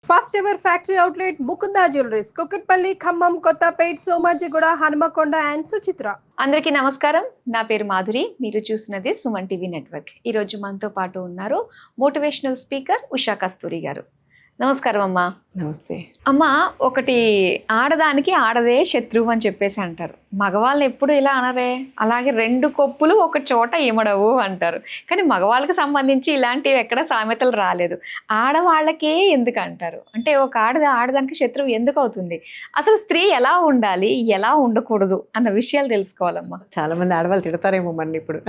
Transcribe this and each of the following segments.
First ever factory outlet Mukunda jewelleries Kukatpally, Khammam, Kothapet, Somajiguda, Hanamkonda and Suchitra. అందరికీ నమస్కారం. నా పేరు మాధురి. మీరు చూస్తున్నది సుమన్ టీవీ నెట్వర్క్. ఈరోజు మనతో పాటు ఉన్నారు మోటివేషనల్ స్పీకర్ ఉషా కస్తూరి గారు. నమస్కారం అమ్మా. నమస్తే అమ్మ, ఒకటి ఆడదానికి ఆడదే శత్రువు అని చెప్పేసి అంటారు. మగవాళ్ళని ఎప్పుడు ఇలా అనరే. అలాగే రెండు కొప్పులు ఒక చోట ఇమడవు అంటారు. కానీ మగవాళ్ళకి సంబంధించి ఇలాంటివి ఎక్కడ సామెతలు రాలేదు. ఆడవాళ్ళకే ఎందుకు అంటారు? అంటే ఒక ఆడదానికి శత్రువు ఎందుకు అవుతుంది? అసలు స్త్రీ ఎలా ఉండాలి, ఎలా ఉండకూడదు అన్న విషయాలు తెలుసుకోవాలమ్మా. చాలా మంది ఆడవాళ్ళు తిడతారేమో మన ఇప్పుడు.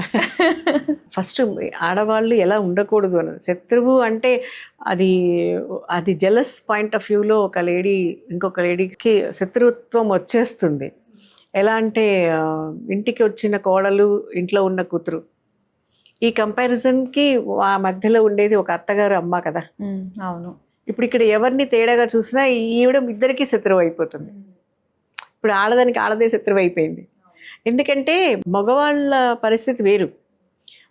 ఫస్ట్ ఆడవాళ్ళు ఎలా ఉండకూడదు అన్నది. శత్రువు అంటే అది జెలస్ పాయింట్ ఆఫ్ వ్యూలో ఒక లేడీ ఇంకొక లేడీకి శత్రుత్వం వచ్చేస్తుంది. ఎలా అంటే ఇంటికి వచ్చిన కోడలు, ఇంట్లో ఉన్న కూతురు, ఈ కంపారిజన్కి ఆ మధ్యలో ఉండేది ఒక అత్తగారు, అమ్మ కదా. అవును. ఇప్పుడు ఇక్కడ ఎవరిని తేడాగా చూసినా ఈవిడ ఇద్దరికీ శత్రువు అయిపోతుంది. ఇప్పుడు ఆడదానికి ఆడదే శత్రువు అయిపోయింది. ఎందుకంటే మగవాళ్ళ పరిస్థితి వేరు.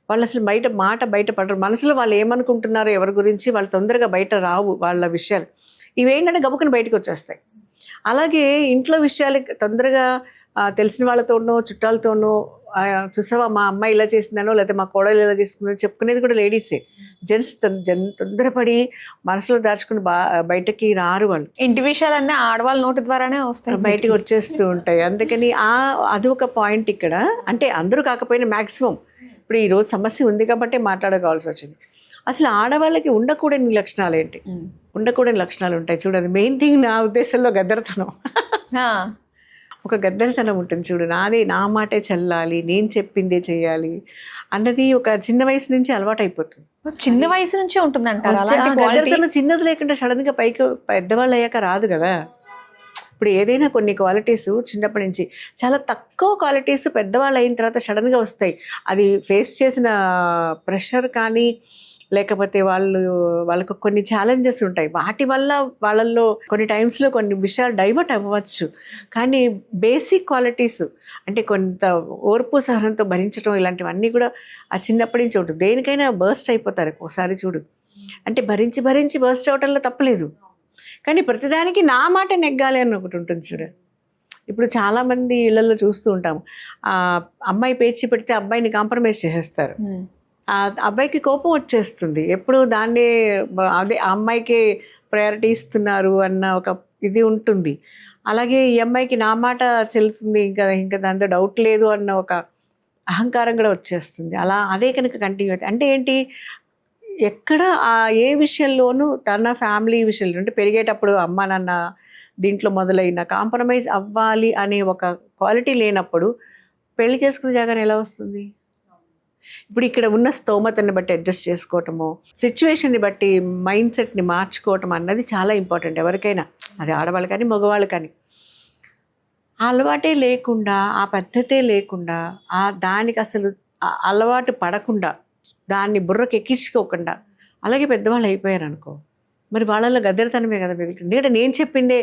వాళ్ళు అసలు బయటపడరు. మనసులో వాళ్ళు ఏమనుకుంటున్నారో ఎవరి గురించి వాళ్ళు తొందరగా బయట రావు. వాళ్ళ విషయాలు ఇవేంటంటే గబుకుని బయటకు వచ్చేస్తాయి. అలాగే ఇంట్లో విషయాలు తొందరగా తెలిసిన వాళ్ళతోనో చుట్టాలతోనో చూసావా మా అమ్మాయి ఇలా చేసిందనో లేకపోతే మా కోడలు ఇలా చేసిందో చెప్పుకునేది కూడా లేడీసే. జెంట్స్ తొందరపడి మనసులో దాచుకుని బయటకి రారు. వాళ్ళు ఇంటి విషయాలన్నీ ఆడవాళ్ళ నోటి ద్వారానే వస్తాయి, బయటకు వచ్చేస్తూ ఉంటాయి. అందుకని అది ఒక పాయింట్ ఇక్కడ. అంటే అందరూ కాకపోయినా మ్యాక్సిమం ఇప్పుడు ఈరోజు సమస్య ఉంది కాబట్టి మాట్లాడుకోవాల్సి వచ్చింది. అసలు ఆడవాళ్ళకి ఉండకూడని లక్షణాలు ఏంటి? ఉండకూడని లక్షణాలు ఉంటాయి చూడండి. మెయిన్ థింగ్ నా ఉద్దేశంలో గద్దరతనం. ఒక గద్దరతనం ఉంటుంది చూడు. నా మాటే చెల్లాలి, నేను చెప్పిందే చెయ్యాలి అన్నది ఒక చిన్న వయసు నుంచి అలవాటు అయిపోతుంది. చిన్న వయసు నుంచే ఉంటుందంటారు. గద్దరతనం చిన్నది లేకుండా సడన్గా పైకి పెద్దవాళ్ళు అయ్యాక రాదు కదా. ఇప్పుడు ఏదైనా కొన్ని క్వాలిటీస్ చిన్నప్పటి నుంచి చాలా తక్కువ క్వాలిటీస్ పెద్దవాళ్ళు అయిన తర్వాత సడన్గా వస్తాయి. అది ఫేస్ చేసిన ప్రెషర్ కానీ లేకపోతే వాళ్ళకు కొన్ని ఛాలెంజెస్ ఉంటాయి. వాటి వల్ల వాళ్ళల్లో కొన్ని టైమ్స్లో కొన్ని విషయాలు డైవర్ట్ అవ్వచ్చు. కానీ బేసిక్ క్వాలిటీస్ అంటే కొంత ఓర్పు సహనంతో భరించడం ఇలాంటివన్నీ కూడా ఆ చిన్నప్పటి నుంచి ఉంటుంది. దేనికైనా బర్స్ట్ అయిపోతారు ఒకసారి చూడు. అంటే భరించి బర్స్ట్ అవటంలో తప్పలేదు. కానీ ప్రతిదానికి నా మాట నెగ్గాలి అని ఒకటి ఉంటుంది చూడ. ఇప్పుడు చాలామంది ఇళ్లలో చూస్తూ ఉంటాము, అమ్మాయి పేచి పెడితే అబ్బాయిని కాంప్రమైజ్ చేసేస్తారు. ఆ అబ్బాయికి కోపం వచ్చేస్తుంది. ఎప్పుడు దాన్నే అదే ఆ అమ్మాయికే ప్రయారిటీ ఇస్తున్నారు అన్న ఒక ఇది ఉంటుంది. అలాగే ఈ అమ్మాయికి నా మాట చెల్లుతుంది, ఇంకా దాంతో డౌట్ లేదు అన్న ఒక అహంకారం కూడా వచ్చేస్తుంది. అదే కనుక కంటిన్యూ అవుతుంది. అంటే ఏంటి, ఎక్కడ ఏ విషయంలోనూ తన ఫ్యామిలీ విషయంలో అంటే పెరిగేటప్పుడు అమ్మ నాన్న దీంట్లో మొదలైన కాంప్రమైజ్ అవ్వాలి అనే ఒక క్వాలిటీ లేనప్పుడు పెళ్లి చేసుకునే జాగానే ఎలా వస్తుంది? ఇప్పుడు ఇక్కడ ఉన్న స్తోమతని బట్టి అడ్జస్ట్ చేసుకోవటము, సిచ్యువేషన్ని బట్టి మైండ్ సెట్ని మార్చుకోవటం అన్నది చాలా ఇంపార్టెంట్ ఎవరికైనా. అది ఆడవాళ్ళు కానీ మగవాళ్ళు కానీ. ఆ అలవాటే లేకుండా, ఆ పద్ధతే లేకుండా, దానికి అసలు అలవాటు పడకుండా, దాన్ని బుర్రకు ఎక్కించుకోకుండా అలాగే పెద్దవాళ్ళు అయిపోయారు అనుకో, మరి వాళ్ళలో గద్దెరతనమే కదా పెరుగుతుంది. ఎందుకంటే నేను చెప్పిందే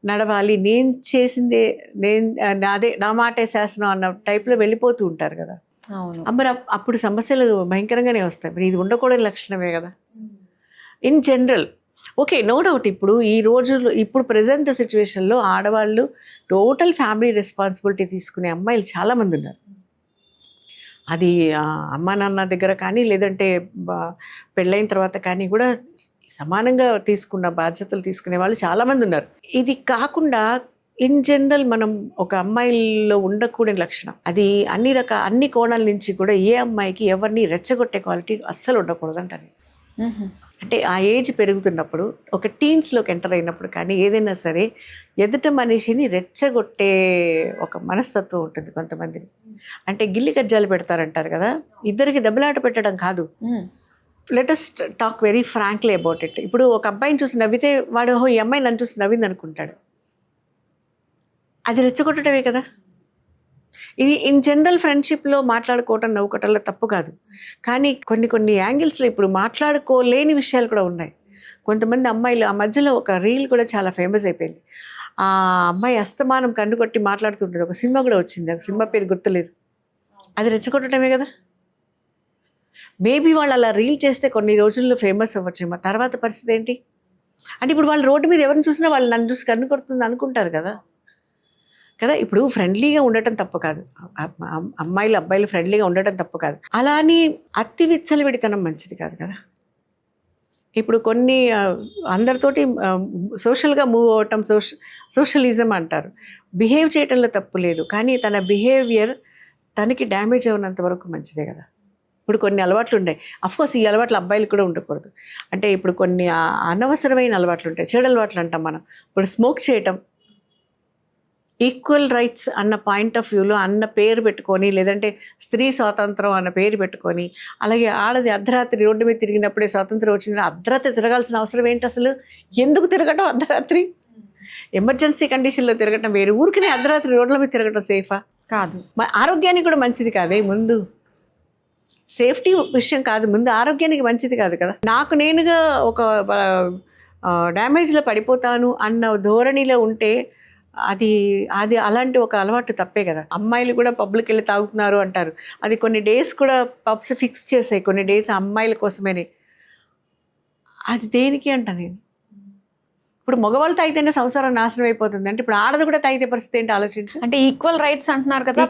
నడవాలి, నేను చేసిందే అదే నా మాటే శాసనం అన్న టైప్లో వెళ్ళిపోతూ ఉంటారు కదా. మరి అప్పుడు సమస్యలు భయంకరంగానే వస్తాయి. మరి ఇది ఉండకూడని లక్షణమే కదా in general. Okay, no doubt. ఇప్పుడు ఈ రోజుల్లో ఇప్పుడు ప్రజెంట్ సిచ్యువేషన్లో ఆడవాళ్ళు టోటల్ ఫ్యామిలీ రెస్పాన్సిబిలిటీ తీసుకునే అమ్మాయిలు చాలామంది ఉన్నారు. అది అమ్మా నాన్న దగ్గర కానీ లేదంటే పెళ్ళైన తర్వాత కానీ కూడా సమానంగా తీసుకున్న బాధ్యతలు తీసుకునే వాళ్ళు చాలామంది ఉన్నారు. ఇది కాకుండా ఇన్ జనరల్ మనం ఒక అమ్మాయిలో ఉండకూడని లక్షణం అది అన్ని కోణాల నుంచి కూడా ఏ అమ్మాయికి ఎవరిని రెచ్చగొట్టే క్వాలిటీ అస్సలు ఉండకూడదు అంటారు. అంటే ఆ ఏజ్ పెరుగుతున్నప్పుడు ఒక టీన్స్లోకి ఎంటర్ అయినప్పుడు కానీ ఏదైనా సరే ఎదుట మనిషిని రెచ్చగొట్టే ఒక మనస్తత్వం ఉంటుంది కొంతమందిని. అంటే గిల్లి కజ్జాలు పెడతారంటారు కదా, ఇద్దరికి దెబ్బలాట పెట్టడం కాదు. Let us talk very frankly about it. ఇప్పుడు ఒక అబ్బాయిని చూసి నవ్వితే వాడు ఈ అమ్మాయి నన్ను చూసి నవ్వింది అనుకుంటాడు. అది రెచ్చగొట్టడమే కదా. ఇది ఇన్ జనరల్ ఫ్రెండ్షిప్లో మాట్లాడుకోవటం నవ్వుకోవటంలో తప్పు కాదు. కానీ కొన్ని యాంగిల్స్లో ఇప్పుడు మాట్లాడుకోలేని విషయాలు కూడా ఉన్నాయి. కొంతమంది అమ్మాయిలు ఆ మధ్యలో ఒక రీల్ కూడా చాలా ఫేమస్ అయిపోయింది. ఆ అమ్మాయి అస్తమానం కన్ను కొట్టి మాట్లాడుతుంటుంది. ఒక సినిమా కూడా వచ్చింది, ఆ సినిమా పేరు గుర్తులేదు. అది రెచ్చగొట్టడమే కదా. మేబీ వాళ్ళు అలా రీల్ చేస్తే కొన్ని రోజుల్లో ఫేమస్ అవ్వచ్చేమో, తర్వాత పరిస్థితి ఏంటి? అంటే ఇప్పుడు వాళ్ళు రోడ్డు మీద ఎవరిని చూసినా వాళ్ళు నన్ను చూసి కన్ను కొడుతుంది అనుకుంటారు కదా. ఇప్పుడు ఫ్రెండ్లీగా ఉండటం తప్పు కాదు, అమ్మాయిలు అబ్బాయిలు ఫ్రెండ్లీగా ఉండటం తప్పు కాదు. అలా అని అతి విచ్చలవిడితనం మంచిది కాదు కదా. ఇప్పుడు కొన్ని అందరితోటి సోషల్గా మూవ్ అవటం సోషలిజం అంటారు. బిహేవ్ చేయటంలో తప్పు లేదు, కానీ తన బిహేవియర్ తనకి డ్యామేజ్ అవునంత వరకు మంచిదే కదా. ఇప్పుడు కొన్ని అలవాట్లు ఉంటాయి, అఫ్కోర్స్ ఈ అలవాట్లు అబ్బాయిలు కూడా ఉండకూడదు. అంటే ఇప్పుడు కొన్ని అనవసరమైన అలవాట్లు ఉంటాయి, చెడు అలవాట్లు అంటాం మనం. ఇప్పుడు స్మోక్ చేయటం, ఈక్వల్ రైట్స్ అన్న పాయింట్ ఆఫ్ వ్యూలో అన్న పేరు పెట్టుకొని, లేదంటే స్త్రీ స్వాతంత్రం అన్న పేరు పెట్టుకొని, అలాగే ఆడది అర్ధరాత్రి రోడ్డు మీద తిరిగినప్పుడే స్వాతంత్రం వచ్చింది, అర్ధరాత్రి తిరగాల్సిన అవసరం ఏంటి అసలు? ఎందుకు తిరగటం అర్ధరాత్రి? ఎమర్జెన్సీ కండిషన్లో తిరగటం వేరు, ఊరికనే అర్ధరాత్రి రోడ్ల మీద తిరగటం సేఫా? కాదు. ఆరోగ్యానికి కూడా మంచిది కాదే. ముందు సేఫ్టీ విషయం కాదు, ముందు ఆరోగ్యానికి మంచిది కాదు కదా. నాకు నేనుగా ఒక డ్యామేజ్లో పడిపోతాను అన్న ధోరణిలో ఉంటే అది అది అలాంటి ఒక అలవాటు తప్పే కదా. అమ్మాయిలు కూడా పబ్లిక్ వెళ్ళి తాగుతున్నారు అంటారు, అది కొన్ని డేస్ కూడా పబ్స్ ఫిక్స్ చేసాయి, కొన్ని డేస్ అమ్మాయిల కోసమని. అది దేనికి అంట నేను. ఇప్పుడు మగవాళ్ళు తాగితేనే సంసారం నాశనం అయిపోతుంది అంటే ఇప్పుడు ఆడది కూడా తాగితే పరిస్థితి ఏంటి ఆలోచించు. అంటే ఈక్వల్ రైట్స్ అంటున్నారు కదా,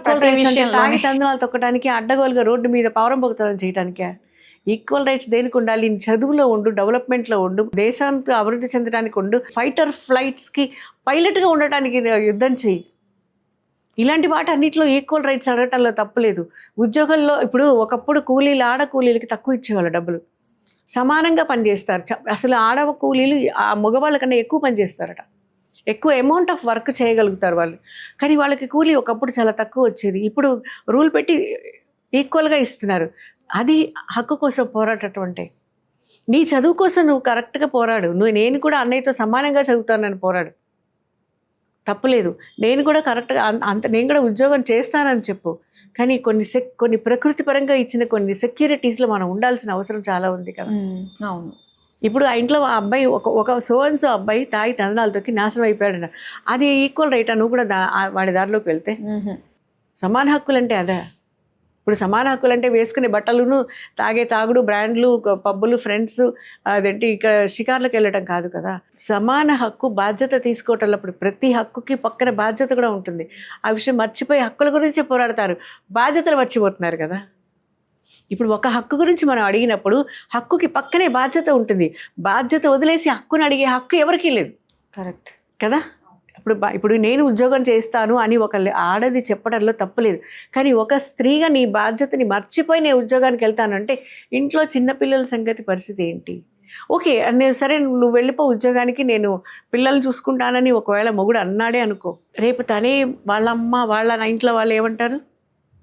తాగి తందనాలు తొక్కడానికి, అడ్డగోలుగా రోడ్డు మీద పౌరం పొగుతాలని చేయడానికే. ఈక్వల్ రైట్స్ దేనికి ఉండాలి? చదువులో ఉండు, డెవలప్మెంట్లో ఉండు, దేశానికి అభివృద్ధి చెందడానికి ఉండు, ఫైటర్ ఫ్లైట్స్కి పైలట్గా ఉండటానికి యుద్ధం చేయి. ఇలాంటి వాటి అన్నింటిలో ఈక్వల్ రైట్స్ అడగటంలో తప్పులేదు. ఉద్యోగంలో ఇప్పుడు ఒకప్పుడు కూలీలు ఆడ కూలీలకి తక్కువ ఇచ్చేవాళ్ళు డబ్బులు, సమానంగా పనిచేస్తారు. అసలు ఆడవ కూలీలు ఆ మగవాళ్ళ కన్నా ఎక్కువ పనిచేస్తారట, ఎక్కువ అమౌంట్ ఆఫ్ వర్క్ చేయగలుగుతారు వాళ్ళు. కానీ వాళ్ళకి కూలీ ఒకప్పుడు చాలా తక్కువ వచ్చేది, ఇప్పుడు రూల్ పెట్టి ఈక్వల్గా ఇస్తున్నారు. అది హక్కు కోసం పోరాటం అంటే. నీ చదువు కోసం నువ్వు కరెక్ట్గా పోరాడు, నేను కూడా అన్నయ్యతో సమానంగా చదువుతానని పోరాడు, తప్పులేదు. నేను కూడా కరెక్ట్గా నేను కూడా ఉద్యోగం చేస్తానని చెప్పు. కానీ కొన్ని ప్రకృతి పరంగా ఇచ్చిన కొన్ని సెక్యూరిటీస్లో మనం ఉండాల్సిన అవసరం చాలా ఉంది కదా. అవును. ఇప్పుడు ఆ ఇంట్లో ఆ అబ్బాయి ఒక సోన్సో అబ్బాయి తాగి తందనాలతోకి నాశనం అయిపోయాడు, అది ఈక్వల్ రైటా? నువ్వు కూడా వాడి దారిలోకి వెళ్తే సమాన హక్కులు అంటే అదే. ఇప్పుడు సమాన హక్కులు అంటే వేసుకునే బట్టలును, తాగుడు, బ్రాండ్లు, పబ్బులు, ఫ్రెండ్స్, అదేంటి ఇక్కడ షికార్లకు వెళ్ళటం కాదు కదా. సమాన హక్కు బాధ్యత తీసుకోవటంలో ఇప్పుడు ప్రతి హక్కుకి పక్కన బాధ్యత కూడా ఉంటుంది. ఆ విషయం మర్చిపోయి హక్కుల గురించి పోరాడతారు, బాధ్యతలు మర్చిపోతున్నారు కదా. ఇప్పుడు ఒక హక్కు గురించి మనం అడిగినప్పుడు హక్కుకి పక్కనే బాధ్యత ఉంటుంది. బాధ్యత వదిలేసి హక్కుని అడిగే హక్కు ఎవరికీ లేదు. కరెక్ట్ కదా. ఇప్పుడు నేను ఉద్యోగం చేస్తాను అని ఒక ఆడది చెప్పడంలో తప్పులేదు, కానీ ఒక స్త్రీగా నీ బాధ్యతని మర్చిపోయి నేను ఉద్యోగానికి వెళ్తాను అంటే ఇంట్లో చిన్నపిల్లల సంగతి పరిస్థితి ఏంటి? ఓకే, నేను సరే నువ్వు వెళ్ళిపో ఉద్యోగానికి, నేను పిల్లల్ని చూసుకుంటానని ఒకవేళ మొగుడు అన్నాడే అనుకో, రేపు తనే వాళ్ళ అమ్మ వాళ్ళ ఇంట్లో వాళ్ళు ఏమంటారు?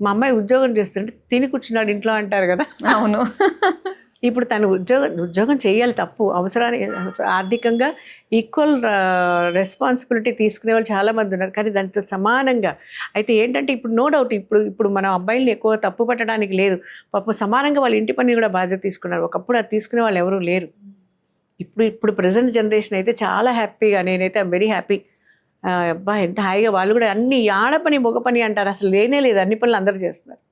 మా అమ్మాయి ఉద్యోగం చేస్తుంటే తిని కూర్చున్నాడు ఇంట్లో అంటారు కదా. అవును. ఇప్పుడు తను ఉద్యోగం చేయాలి, తప్పు, అవసరానికి ఆర్థికంగా ఈక్వల్ రెస్పాన్సిబిలిటీ తీసుకునే వాళ్ళు చాలామంది ఉన్నారు, కానీ దాంతో సమానంగా. అయితే ఏంటంటే ఇప్పుడు నో డౌట్ ఇప్పుడు మనం అబ్బాయిల్ని ఎక్కువ తప్పు పట్టడానికి లేదు, పాపం సమానంగా వాళ్ళ ఇంటి పని కూడా బాధ్యత తీసుకున్నారు. ఒకప్పుడు అది తీసుకునే వాళ్ళు ఎవరూ లేరు. ఇప్పుడు ప్రజెంట్ జనరేషన్ అయితే చాలా హ్యాపీగా, నేనైతే ఐమ్ వెరీ హ్యాపీ. అబ్బా ఎంత హాయిగా వాళ్ళు కూడా అన్ని ఆడ పని మగ పని అంటారు, అసలు లేనే లేదు, అన్ని పనులు అందరూ చేస్తున్నారు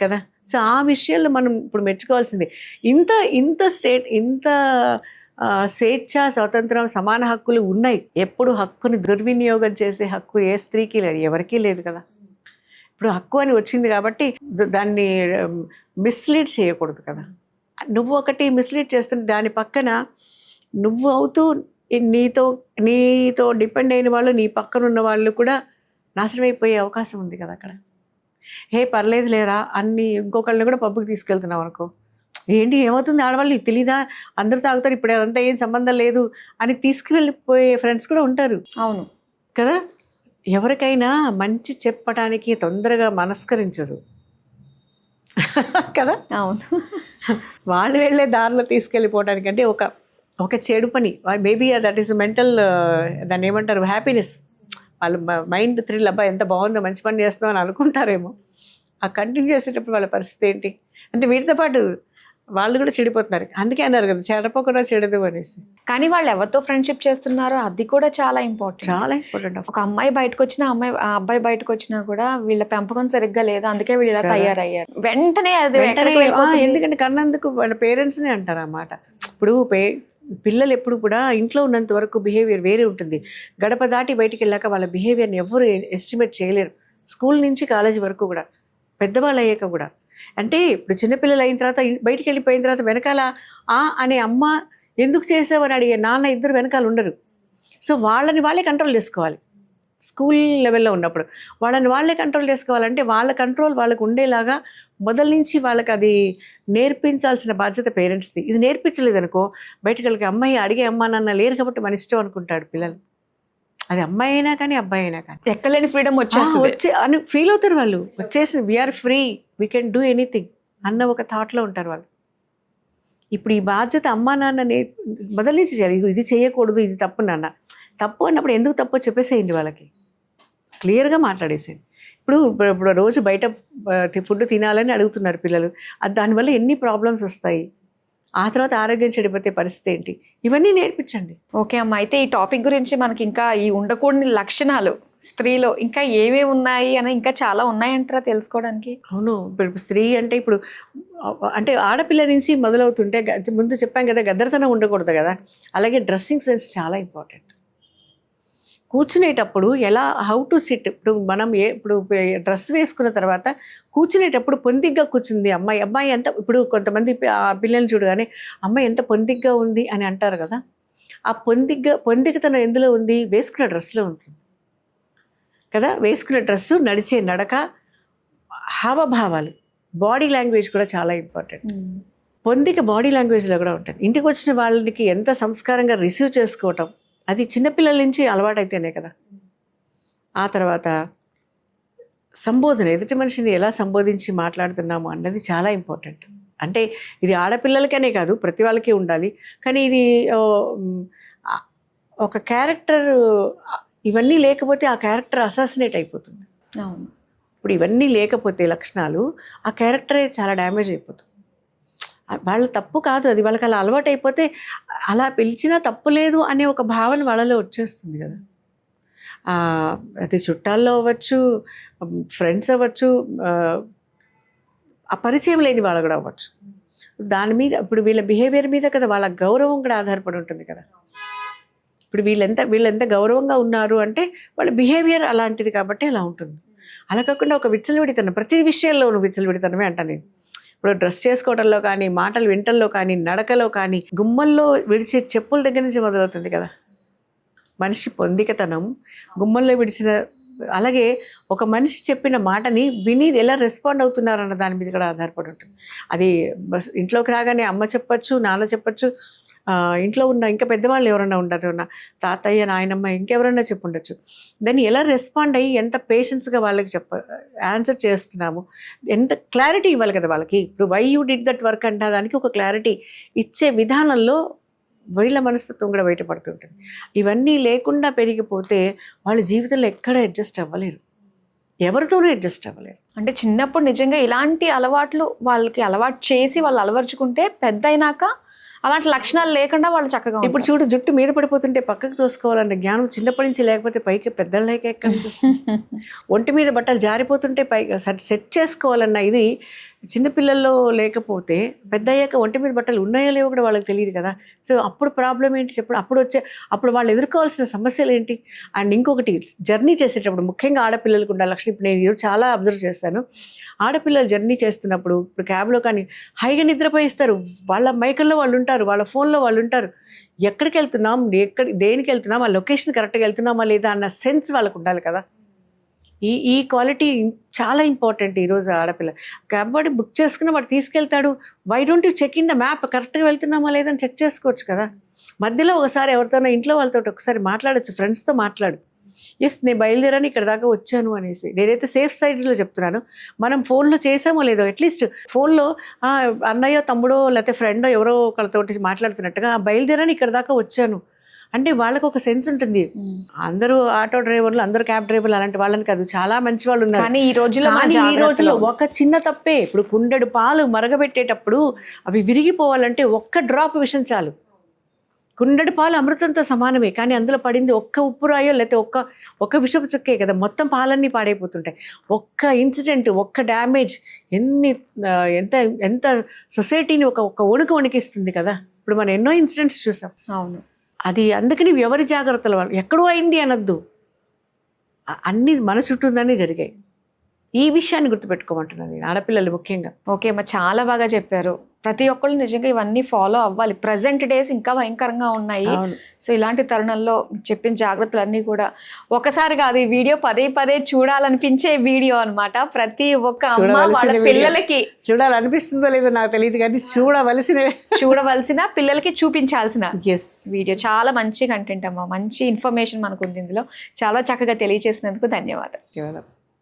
కదా. సో ఆ విషయాల్లో మనం ఇప్పుడు మెచ్చుకోవాల్సిందే. ఇంత స్వేచ్ఛ, స్వాతంత్రం, సమాన హక్కులు ఉన్నాయి. ఎప్పుడు హక్కుని దుర్వినియోగం చేసే హక్కు ఏ స్త్రీకి లేదు, ఎవరికీ లేదు కదా. ఇప్పుడు హక్కు అని వచ్చింది కాబట్టి దాన్ని మిస్లీడ్ చేయకూడదు కదా. నువ్వు ఒకటి మిస్లీడ్ చేస్తుంటే దాని పక్కన నువ్వు అవుతూ నీతో డిపెండ్ అయిన వాళ్ళు, నీ పక్కన ఉన్న వాళ్ళు కూడా నాశనం అయిపోయే అవకాశం ఉంది కదా అక్కడ. పర్లేదు లేరా అన్ని ఇంకొకళ్ళని కూడా పబ్బుకి తీసుకెళ్తున్నావు అనుకో, ఏంటి ఏమవుతుంది ఆడవాళ్ళు నీకు తెలీదా, అందరూ తాగుతారు, ఇప్పుడు అదంతా ఏం సంబంధం లేదు అని తీసుకువెళ్ళిపోయే ఫ్రెండ్స్ కూడా ఉంటారు. అవును కదా. ఎవరికైనా మంచి చెప్పడానికి తొందరగా మనస్కరించదు కదా. అవును. వాళ్ళు వెళ్ళే దారిలో తీసుకెళ్ళిపోవడానికి అంటే ఒక చెడు పని, మేబీ దట్ ఈస్ మెంటల్, దాన్ని ఏమంటారు, హ్యాపీనెస్. వాళ్ళు మైండ్ థ్రిల్, అబ్బా ఎంత బాగుందో, మంచి పని చేస్తున్నాం అని అనుకుంటారేమో. ఆ కంటిన్యూ చేసేటప్పుడు వాళ్ళ పరిస్థితి ఏంటి అంటే వీటితో పాటు వాళ్ళు కూడా చెడిపోతున్నారు. అందుకే అన్నారు కదా, చెడపోకుండా చెడదు అనేసి. కానీ వాళ్ళు ఎవరితో ఫ్రెండ్షిప్ చేస్తున్నారో అది కూడా చాలా ఇంపార్టెంట్. చాలా ఇంపార్టెంట్. ఒక అమ్మాయి బయటకు వచ్చినా, అబ్బాయి బయటకు వచ్చినా కూడా వీళ్ళ పెంపకం సరిగ్గా లేదు, అందుకే వీళ్ళు ఇలా తయారయ్యారు. వెంటనే ఎందుకంటే కన్నందుకు వాళ్ళ పేరెంట్స్ని అంటారు అన్నమాట. ఇప్పుడు పిల్లలు ఎప్పుడు కూడా ఇంట్లో ఉన్నంత వరకు బిహేవియర్ వేరే ఉంటుంది. గడప దాటి బయటికి వెళ్ళాక వాళ్ళ బిహేవియర్ని ఎవరు ఎస్టిమేట్ చేయలేరు. స్కూల్ నుంచి కాలేజీ వరకు కూడా, పెద్దవాళ్ళు అయ్యాక కూడా. అంటే ఇప్పుడు చిన్నపిల్లలు అయిన తర్వాత బయటికి వెళ్ళిపోయిన తర్వాత వెనకాల అనే అమ్మ ఎందుకు చేసావని అడిగే నాన్న ఇద్దరు వెనకాల ఉండరు. సో వాళ్ళని వాళ్ళే కంట్రోల్ చేసుకోవాలి. స్కూల్ లెవెల్లో ఉన్నప్పుడు వాళ్ళని వాళ్ళే కంట్రోల్ చేసుకోవాలంటే వాళ్ళ కంట్రోల్ వాళ్ళకు ఉండేలాగా మొదల నుంచి వాళ్ళకి అది నేర్పించాల్సిన బాధ్యత పేరెంట్స్ది. ఇది నేర్పించలేదనుకో బయటకు వెళ్ళి అమ్మాయి అడిగే అమ్మా నాన్న లేరు కాబట్టి మన ఇష్టం అనుకుంటాడు పిల్లలు. అది అమ్మాయి అయినా కానీ అబ్బాయి అయినా కానీ ఎక్కలేని ఫ్రీడమ్ వచ్చే అని ఫీల్ అవుతారు వాళ్ళు. వచ్చేసింది, we are free, we can do anything అన్న ఒక థాట్లో ఉంటారు వాళ్ళు. ఇప్పుడు ఈ బాధ్యత అమ్మా నాన్న మొదలు నుంచి చేయాలి. ఇది చేయకూడదు, ఇది తప్పు నాన్న. తప్పు అన్నప్పుడు ఎందుకు తప్పో చెప్పేసేయండి వాళ్ళకి, క్లియర్గా మాట్లాడేసేయండి. ఇప్పుడు రోజు బయట ఫుడ్ తినాలని అడుగుతున్నారు పిల్లలు. దానివల్ల ఎన్ని ప్రాబ్లమ్స్ వస్తాయి, ఆ తర్వాత ఆరోగ్యం చెడిపోతే పరిస్థితి ఏంటి, ఇవన్నీ నేర్పించండి. ఓకే అమ్మ, అయితే ఈ టాపిక్ గురించి మనకి ఇంకా ఈ ఉండకూడని లక్షణాలు స్త్రీలో ఇంకా ఏమేమి ఉన్నాయి అని ఇంకా చాలా ఉన్నాయంటారా తెలుసుకోవడానికి? అవును, ఇప్పుడు స్త్రీ అంటే ఇప్పుడు అంటే ఆడపిల్ల నుంచి మొదలవుతుంటే ముందు చెప్పాం కదా గద్దరతనం ఉండకూడదు కదా. అలాగే డ్రెస్సింగ్ సెన్స్ చాలా ఇంపార్టెంట్. కూర్చునేటప్పుడు ఎలా హౌ టు సిట్, ఇప్పుడు మనం ఇప్పుడు డ్రెస్ వేసుకున్న తర్వాత కూర్చునేటప్పుడు పొందిగ్గా కూర్చుంది అమ్మాయి ఎంత, ఇప్పుడు కొంతమంది పిల్లల్ని చూడగానే అమ్మాయి ఎంత పొందిగ్గా ఉంది అని అంటారు కదా. ఆ పొందికతనం ఎందులో ఉంది? వేసుకున్న డ్రెస్లో ఉంటుంది కదా. వేసుకున్న డ్రెస్సు, నడిచే నడక, హావభావాలు, బాడీ లాంగ్వేజ్ కూడా చాలా ఇంపార్టెంట్. పొందిక బాడీ లాంగ్వేజ్లో కూడా ఉంటుంది. ఇంటికి వచ్చిన వాళ్ళకి ఎంత సంస్కారంగా రిసీవ్ చేసుకోవటం, అది చిన్నపిల్లల నుంచి అలవాటైతేనే కదా. ఆ తర్వాత సంబోధన, ఎదుటి మనిషిని ఎలా సంబోధించి మాట్లాడుతున్నాము అన్నది చాలా ఇంపార్టెంట్. అంటే ఇది ఆడపిల్లలకనే కాదు ప్రతి వాళ్ళకి ఉండాలి. కానీ ఇది ఒక క్యారెక్టర్, ఇవన్నీ లేకపోతే ఆ క్యారెక్టర్ అసాసినేట్ అయిపోతుంది. అవును, ఇప్పుడు ఇవన్నీ లేకపోతే లక్షణాలు, ఆ క్యారెక్టరే చాలా డ్యామేజ్ అయిపోతుంది. వాళ్ళ తప్పు కాదు, అది వాళ్ళకి అలా అలవాటు అయిపోతే అలా పిలిచినా తప్పు లేదు అనే ఒక భావన వాళ్ళలో వచ్చేస్తుంది కదా. అది చుట్టాల్లో అవ్వచ్చు, ఫ్రెండ్స్ అవ్వచ్చు, ఆ పరిచయం లేని వాళ్ళు కూడా అవ్వచ్చు. దాని మీద ఇప్పుడు వీళ్ళ బిహేవియర్ మీద కదా వాళ్ళ గౌరవం కూడా ఆధారపడి ఉంటుంది కదా. ఇప్పుడు వీళ్ళెంత గౌరవంగా ఉన్నారు అంటే వాళ్ళ బిహేవియర్ అలాంటిది కాబట్టి అలా ఉంటుంది. అలా కాకుండా ఒక విచ్చలవిడితనం, ప్రతి విషయంలోనూ విచ్చలవిడితనమే అంట నేను. ఇప్పుడు డ్రెస్ చేసుకోవడంలో కానీ, మాటలు వింటల్లో కానీ, నడకలో కానీ, గుమ్మల్లో విడిచే చెప్పుల దగ్గర నుంచి మొదలవుతుంది కదా మనిషి పొందికతనం. గుమ్మల్లో విడిచిన, అలాగే ఒక మనిషి చెప్పిన మాటని విని ఎలా రెస్పాండ్ అవుతున్నారన్న దాని మీద కూడా ఆధారపడి ఉంటుంది. అది ఇంట్లోకి రాగానే అమ్మ చెప్పచ్చు, నాన్న చెప్పచ్చు, ఇంట్లో ఉన్న ఇంకా పెద్దవాళ్ళు ఎవరైనా ఉంటారు, తాతయ్య, నాయనమ్మ, ఇంకెవరైనా చెప్పుండొచ్చు. దాన్ని ఎలా రెస్పాండ్ అయ్యి ఎంత పేషెన్స్గా వాళ్ళకి ఆన్సర్ చేస్తున్నాము, ఎంత క్లారిటీ ఇవ్వాలి కదా వాళ్ళకి. ఇప్పుడు why you did that work అంటే దానికి ఒక క్లారిటీ ఇచ్చే విధానంలో వీళ్ళ మనస్తత్వం కూడా బయటపడుతుంటుంది. ఇవన్నీ లేకుండా పెరిగిపోతే వాళ్ళ జీవితంలో ఎక్కడ అడ్జస్ట్ అవ్వలేరు, ఎవరితోనూ అడ్జస్ట్ అవ్వలేరు. అంటే చిన్నప్పుడు నిజంగా ఇలాంటి అలవాట్లు వాళ్ళకి అలవాటు చేసి వాళ్ళు అలవర్చుకుంటే పెద్ద అయినాక అలాంటి లక్షణాలు లేకుండా వాళ్ళు చక్కగా. ఇప్పుడు చూడు, జుట్టు మీద పడిపోతుంటే పక్కకు తోసుకోవాలన్న జ్ఞానం చిన్నప్పటి నుంచి లేకపోతే పైకి పెద్దలకి ఎక్కడి నుంచి వస్తుంది? ఒంటి మీద బట్టలు జారిపోతుంటే పైకి సెట్ చేసుకోవాలన్న ఇది చిన్నపిల్లల్లో లేకపోతే పెద్ద అయ్యాక ఒంటి మీద బట్టలు ఉన్నాయో లేవో కూడా వాళ్ళకి తెలియదు కదా. సో అప్పుడు ప్రాబ్లం ఏంటి చెప్పు, అప్పుడు వాళ్ళు ఎదుర్కోవాల్సిన సమస్యలు ఏంటి? అండ్ ఇంకొకటి, జర్నీ చేసేటప్పుడు ముఖ్యంగా ఆడపిల్లలకు ఉండే లక్షణం. ఇప్పుడు నేను చాలా అబ్జర్వ్ చేస్తాను, ఆడపిల్లలు జర్నీ చేస్తున్నప్పుడు ఇప్పుడు క్యాబ్లో కానీ హైగా నిద్రపోయిస్తారు. వాళ్ళ మైకల్లో వాళ్ళు ఉంటారు, వాళ్ళ ఫోన్లో వాళ్ళు ఉంటారు. ఎక్కడికి వెళ్తున్నాం, దేనికి వెళ్తున్నాం, ఆ లొకేషన్ కరెక్ట్గా వెళ్తున్నామా లేదా అన్న సెన్స్ వాళ్ళకు ఉండాలి కదా. ఈ క్వాలిటీ చాలా ఇంపార్టెంట్. ఈరోజు ఆడపిల్ల క్యాబ్ వాడు బుక్ చేసుకుని వాడు తీసుకెళ్తాడు, why don't you check in the map, కరెక్ట్గా వెళ్తున్నామా లేదని చెక్ చేసుకోవచ్చు కదా. మధ్యలో ఒకసారి ఎవరితోనో ఇంట్లో వాళ్ళతో ఒకసారి మాట్లాడచ్చు, ఫ్రెండ్స్తో మాట్లాడు, ఎస్ నేను బయలుదేరాను ఇక్కడ దాకా వచ్చాను అనేసి. నేనైతే సేఫ్ సైడ్లో చెప్తున్నాను. మనం ఫోన్లో చేసామో లేదో, అట్లీస్ట్ ఫోన్లో అన్నయ్యో తమ్ముడో లేకపోతే ఫ్రెండో ఎవరో ఒకళ్ళతోటి మాట్లాడుతున్నట్టుగా బయలుదేరాను ఇక్కడ దాకా వచ్చాను అంటే వాళ్ళకు ఒక సెన్స్ ఉంటుంది. అందరూ ఆటో డ్రైవర్లు, అందరూ క్యాబ్ డ్రైవర్లు అలాంటి వాళ్ళని కాదు, చాలా మంచి వాళ్ళు ఉన్నారు. కానీ ఈ రోజుల్లో ఒక చిన్న తప్పే, ఇప్పుడు కుండెడు పాలు మరగబెట్టేటప్పుడు అవి విరిగిపోవాలంటే ఒక్క డ్రాప్ విషం చాలు. కుండెడు పాలు అమృతంతో సమానమే, కానీ అందులో పడింది ఒక్క ఉప్పు రాయో లేకపోతే ఒక్క విషపు చుక్కే కదా, మొత్తం పాలన్నీ పాడైపోతుంటాయి. ఒక్క ఇన్సిడెంట్, ఒక్క డ్యామేజ్ ఎంత సొసైటీని ఒక వణుకు వణికిస్తుంది కదా. ఇప్పుడు మనం ఎన్నో ఇన్సిడెంట్స్ చూసాం. అవును. అది అందుకని ఎవరి జాగ్రత్తల వాళ్ళు ఎక్కడో అయింది అనొద్దు, అన్ని మన చుట్టూందని జరిగాయి. ఈ విషయాన్ని గుర్తుపెట్టుకోమంటున్నాను నేను, ఆడపిల్లలు ముఖ్యంగా. ఓకే అమ్మా, చాలా బాగా చెప్పారు. ప్రతి ఒక్కళ్ళు నిజంగా ఇవన్నీ ఫాలో అవ్వాలి. ప్రజెంట్ డేస్ ఇంకా భయంకరంగా ఉన్నాయి. అవును. సో ఇలాంటి తరుణంలో చెప్పిన జాగ్రత్తలన్నీ కూడా ఒకసారి కాదు, ఈ వీడియో పదే పదే చూడాలనిపించే వీడియో అన్నమాట. ప్రతి ఒక్క అమ్మ వాళ్ళ పిల్లలకి చూడాలనిపిస్తుందో లేదో నాకు తెలియదు కానీ చూడవలసిన పిల్లలకి చూపించాల్సిన ఎస్ వీడియో. చాలా మంచి కంటెంట్ అమ్మా, మంచి ఇన్ఫర్మేషన్ మనకు ఉంది ఇందులో. చాలా చక్కగా తెలియజేసినందుకు ధన్యవాదాలు. కేవలం